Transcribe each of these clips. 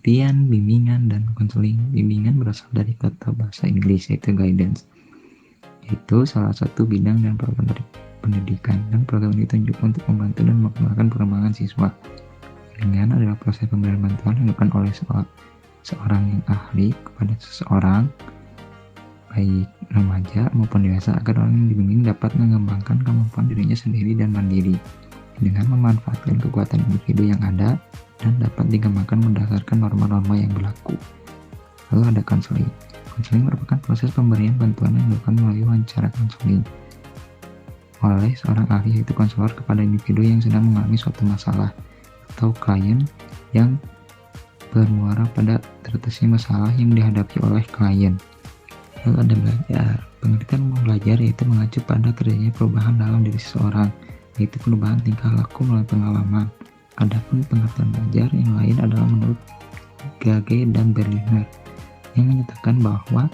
Pengertian bimbingan dan konseling. Bimbingan berasal dari kata bahasa Inggris yaitu guidance, yaitu salah satu bidang dan program dari pendidikan, dan program ini ditunjuk untuk membantu dan mengembangkan perkembangan siswa. Bimbingan adalah proses pemberian bantuan yang dilakukan oleh seorang yang ahli kepada seseorang, baik remaja maupun dewasa, agar orang yang dibimbing dapat mengembangkan kemampuan dirinya sendiri dan mandiri dengan memanfaatkan kekuatan individu yang ada dan dapat dikembangkan berdasarkan norma-norma yang berlaku. Lalu ada konseling. Konseling merupakan proses pemberian bantuan yang dilakukan melalui wawancara konseling oleh seorang ahli, yaitu konselor, kepada individu yang sedang mengalami suatu masalah atau klien yang bermuara pada teratasi masalah yang dihadapi oleh klien. Lalu ada belajar. Pengertian belajar yaitu mengacu pada terjadinya perubahan dalam diri seseorang, yaitu perubahan tingkah laku melalui pengalaman. Adapun pengertian belajar yang lain adalah menurut Gage dan Berliner, yang menyatakan bahwa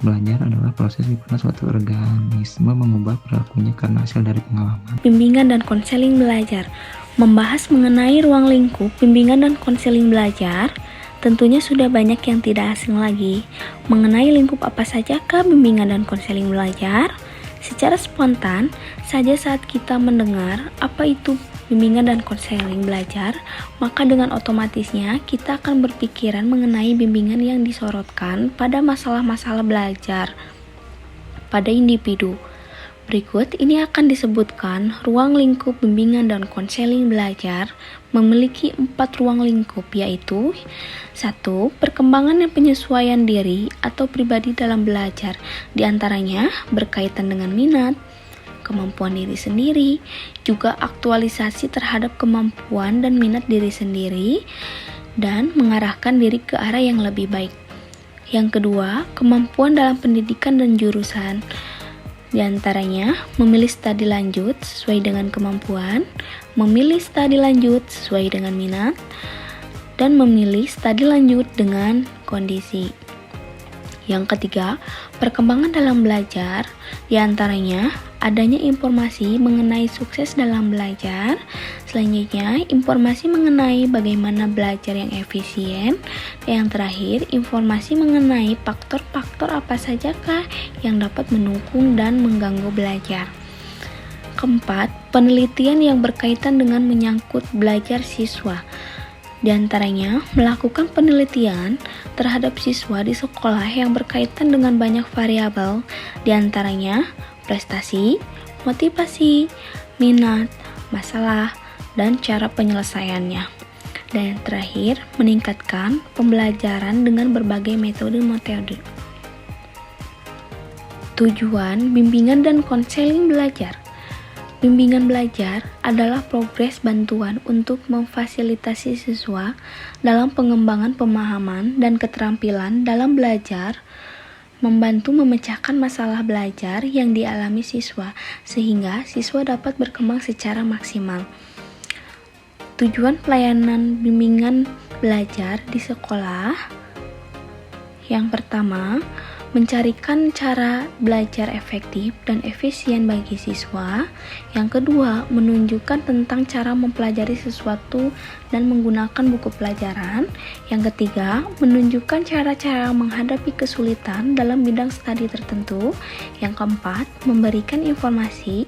belajar adalah proses di mana suatu organisme mengubah perilakunya karena hasil dari pengalaman. Bimbingan dan konseling belajar. Membahas mengenai ruang lingkup bimbingan dan konseling belajar, tentunya sudah banyak yang tidak asing lagi. Mengenai lingkup apa sajakah bimbingan dan konseling belajar? Secara spontan saja saat kita mendengar apa itu bimbingan dan konseling belajar, maka dengan otomatisnya kita akan berpikiran mengenai bimbingan yang disorotkan pada masalah-masalah belajar pada individu. Berikut ini akan disebutkan ruang lingkup bimbingan dan konseling belajar memiliki 4 ruang lingkup, yaitu 1. Perkembangan dan penyesuaian diri atau pribadi dalam belajar, diantaranya berkaitan dengan minat, kemampuan diri sendiri, juga aktualisasi terhadap kemampuan dan minat diri sendiri, dan mengarahkan diri ke arah yang lebih baik. Yang kedua, kemampuan dalam pendidikan dan jurusan, di antaranya memilih studi lanjut sesuai dengan kemampuan, memilih studi lanjut sesuai dengan minat, dan memilih studi lanjut dengan kondisi. Yang ketiga, perkembangan dalam belajar, di antaranya adanya informasi mengenai sukses dalam belajar, selanjutnya informasi mengenai bagaimana belajar yang efisien, dan yang terakhir informasi mengenai faktor-faktor apa sajakah yang dapat mendukung dan mengganggu belajar. Keempat, penelitian yang berkaitan dengan menyangkut belajar siswa, di antaranya melakukan penelitian terhadap siswa di sekolah yang berkaitan dengan banyak variabel, di antaranya prestasi, motivasi, minat, masalah, dan cara penyelesaiannya. Dan yang terakhir, meningkatkan pembelajaran dengan berbagai metode. Tujuan bimbingan dan konseling belajar. Bimbingan belajar adalah progres bantuan untuk memfasilitasi siswa dalam pengembangan pemahaman dan keterampilan dalam belajar, membantu memecahkan masalah belajar yang dialami siswa, sehingga siswa dapat berkembang secara maksimal. Tujuan pelayanan bimbingan belajar di sekolah: yang pertama, mencarikan cara belajar efektif dan efisien bagi siswa. Yang kedua, menunjukkan tentang cara mempelajari sesuatu dan menggunakan buku pelajaran. Yang ketiga, menunjukkan cara-cara menghadapi kesulitan dalam bidang studi tertentu. Yang keempat, memberikan informasi,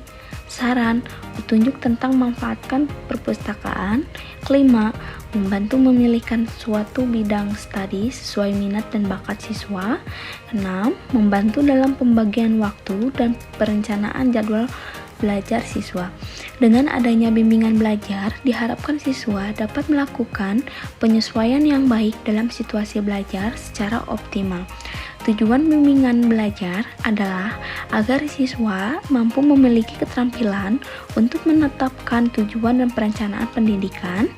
saran, petunjuk tentang memanfaatkan perpustakaan. Kelima, membantu memilihkan suatu bidang studi sesuai minat dan bakat siswa. 6. Membantu dalam pembagian waktu dan perencanaan jadwal belajar siswa. Dengan adanya bimbingan belajar, diharapkan siswa dapat melakukan penyesuaian yang baik dalam situasi belajar secara optimal. Tujuan bimbingan belajar adalah agar siswa mampu memiliki keterampilan untuk menetapkan tujuan dan perencanaan pendidikan.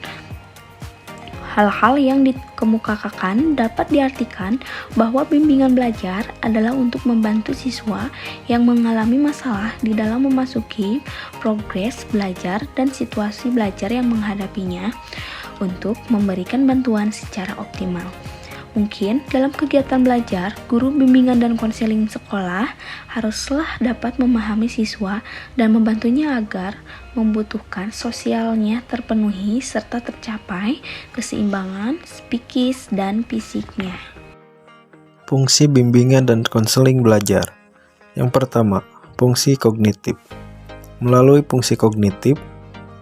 Hal-hal yang dikemukakan dapat diartikan bahwa bimbingan belajar adalah untuk membantu siswa yang mengalami masalah di dalam memasuki progres belajar dan situasi belajar yang menghadapinya untuk memberikan bantuan secara optimal. Mungkin dalam kegiatan belajar, guru bimbingan dan konseling sekolah haruslah dapat memahami siswa dan membantunya agar membutuhkan sosialnya terpenuhi serta tercapai keseimbangan psikis dan fisiknya. Fungsi bimbingan dan konseling belajar. Yang pertama, fungsi kognitif. Melalui fungsi kognitif,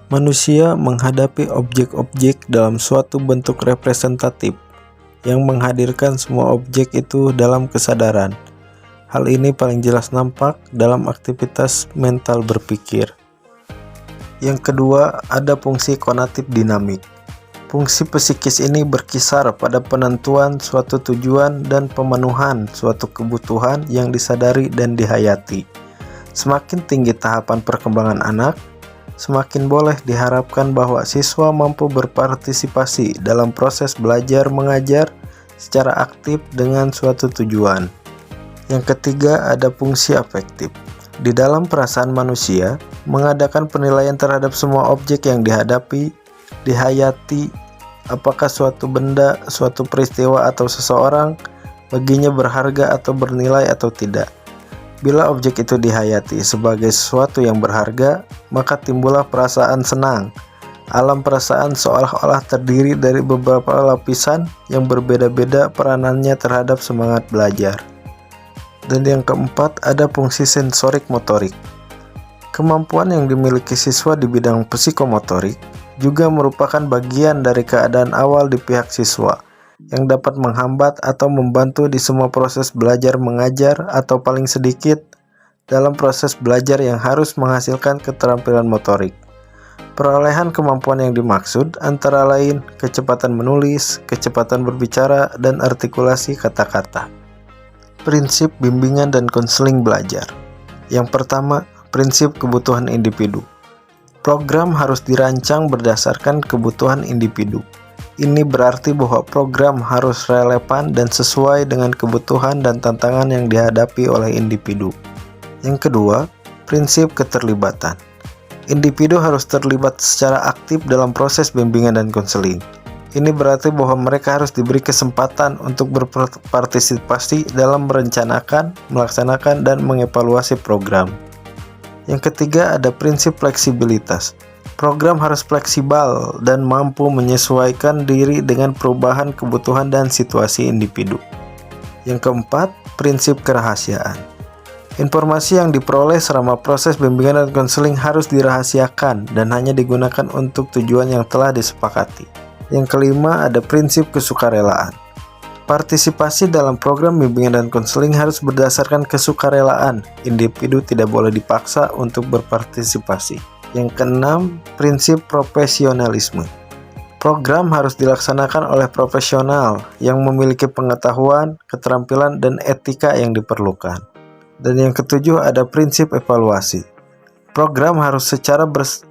manusia menghadapi objek-objek dalam suatu bentuk representatif yang menghadirkan semua objek itu dalam kesadaran. Hal ini paling jelas nampak dalam aktivitas mental berpikir. Yang kedua, ada fungsi konatif dinamik. Fungsi psikis ini berkisar pada penentuan suatu tujuan dan pemenuhan suatu kebutuhan yang disadari dan dihayati. Semakin tinggi tahapan perkembangan anak, semakin boleh diharapkan bahwa siswa mampu berpartisipasi dalam proses belajar mengajar secara aktif dengan suatu tujuan. Yang ketiga, ada fungsi afektif. Di dalam perasaan manusia, mengadakan penilaian terhadap semua objek yang dihadapi, dihayati, apakah suatu benda, suatu peristiwa atau seseorang baginya berharga atau bernilai atau tidak. Bila objek itu dihayati sebagai sesuatu yang berharga, maka timbullah perasaan senang. Alam perasaan seolah-olah terdiri dari beberapa lapisan yang berbeda-beda peranannya terhadap semangat belajar. Dan yang keempat, ada fungsi sensorik motorik. Kemampuan yang dimiliki siswa di bidang psikomotorik juga merupakan bagian dari keadaan awal di pihak siswa, yang dapat menghambat atau membantu di semua proses belajar mengajar atau paling sedikit dalam proses belajar yang harus menghasilkan keterampilan motorik. Perolehan kemampuan yang dimaksud antara lain kecepatan menulis, kecepatan berbicara, dan artikulasi kata-kata. Prinsip bimbingan dan konseling belajar. Yang pertama, prinsip kebutuhan individu. Program harus dirancang berdasarkan kebutuhan individu. Ini berarti bahwa program harus relevan dan sesuai dengan kebutuhan dan tantangan yang dihadapi oleh individu. Yang kedua, prinsip keterlibatan. Individu harus terlibat secara aktif dalam proses bimbingan dan konseling. Ini berarti bahwa mereka harus diberi kesempatan untuk berpartisipasi dalam merencanakan, melaksanakan, dan mengevaluasi program. Yang ketiga, ada prinsip fleksibilitas. Program harus fleksibel dan mampu menyesuaikan diri dengan perubahan kebutuhan dan situasi individu. Yang keempat, prinsip kerahasiaan. Informasi yang diperoleh selama proses bimbingan dan konseling harus dirahasiakan dan hanya digunakan untuk tujuan yang telah disepakati. Yang kelima, ada prinsip kesukarelaan. Partisipasi dalam program bimbingan dan konseling harus berdasarkan kesukarelaan. Individu tidak boleh dipaksa untuk berpartisipasi. Yang keenam, prinsip profesionalisme. Program harus dilaksanakan oleh profesional yang memiliki pengetahuan, keterampilan, dan etika yang diperlukan. Dan yang ketujuh, ada prinsip evaluasi. Program harus secara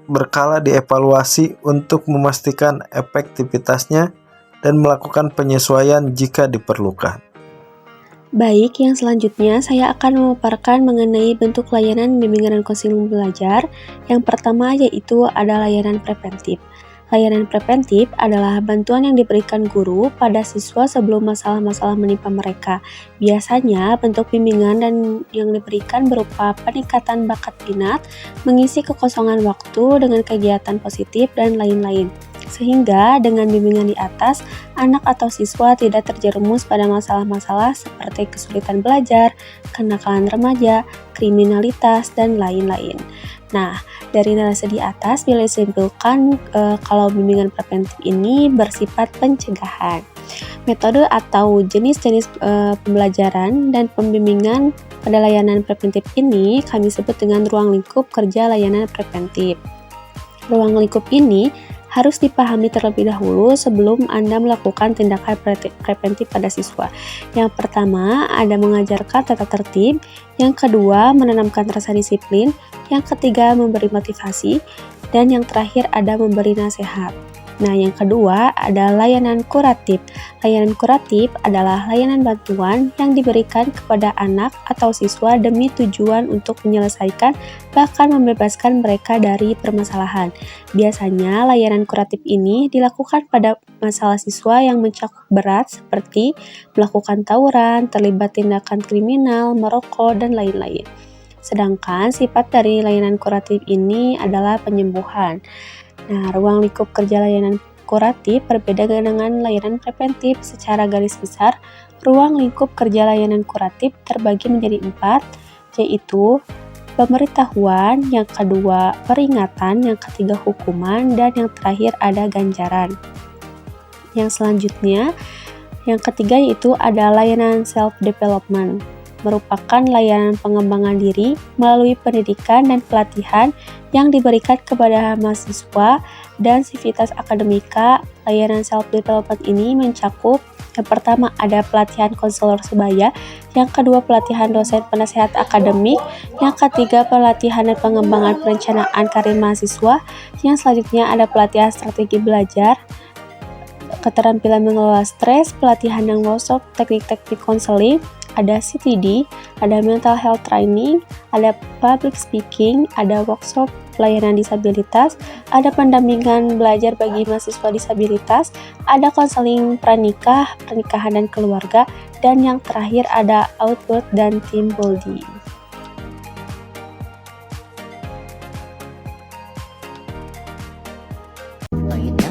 berkala dievaluasi untuk memastikan efektivitasnya dan melakukan penyesuaian jika diperlukan. Baik, yang selanjutnya saya akan memaparkan mengenai bentuk layanan bimbingan dan konseling belajar. Yang pertama yaitu ada layanan preventif. Layanan preventif adalah bantuan yang diberikan guru pada siswa sebelum masalah-masalah menimpa mereka. Biasanya bentuk bimbingan dan yang diberikan berupa peningkatan bakat minat, mengisi kekosongan waktu dengan kegiatan positif, dan lain-lain. Sehingga dengan bimbingan di atas, anak atau siswa tidak terjerumus pada masalah-masalah seperti kesulitan belajar, kenakalan remaja, kriminalitas, dan lain-lain. Nah, dari narasi di atas bila disimpulkan kalau bimbingan preventif ini bersifat pencegahan. Metode atau jenis-jenis pembelajaran dan pembimbingan pada layanan preventif ini kami sebut dengan ruang lingkup kerja layanan preventif. Ruang lingkup ini harus dipahami terlebih dahulu sebelum Anda melakukan tindakan preventif pada siswa. Yang pertama, ada mengajarkan tata tertib. Yang kedua, menanamkan rasa disiplin. Yang ketiga, memberi motivasi. Dan yang terakhir, ada memberi nasihat. Nah, yang kedua ada layanan kuratif. Layanan kuratif adalah layanan bantuan yang diberikan kepada anak atau siswa demi tujuan untuk menyelesaikan bahkan membebaskan mereka dari permasalahan. Biasanya layanan kuratif ini dilakukan pada masalah siswa yang mencakup berat seperti melakukan tawuran, terlibat tindakan kriminal, merokok, dan lain-lain. Sedangkan sifat dari layanan kuratif ini adalah penyembuhan. Nah, ruang lingkup kerja layanan kuratif berbeda dengan layanan preventif. Secara garis besar, ruang lingkup kerja layanan kuratif terbagi menjadi 4, yaitu pemberitahuan, yang kedua peringatan, yang ketiga hukuman, dan yang terakhir ada ganjaran. Yang selanjutnya, yang ketiga yaitu ada layanan self-development, merupakan layanan pengembangan diri melalui pendidikan dan pelatihan yang diberikan kepada mahasiswa dan sivitas akademika. Layanan self-development ini mencakup yang pertama ada pelatihan konselor sebaya, yang kedua pelatihan dosen penasehat akademik, yang ketiga pelatihan dan pengembangan perencanaan karir mahasiswa, yang selanjutnya ada pelatihan strategi belajar, keterampilan mengelola stres, pelatihan dan workshop teknik-teknik konseling, ada CTD, ada mental health training, ada public speaking, ada workshop pelayanan disabilitas, ada pendampingan belajar bagi mahasiswa disabilitas, ada konseling pranikah, pernikahan dan keluarga, dan yang terakhir ada outward dan team building. Why you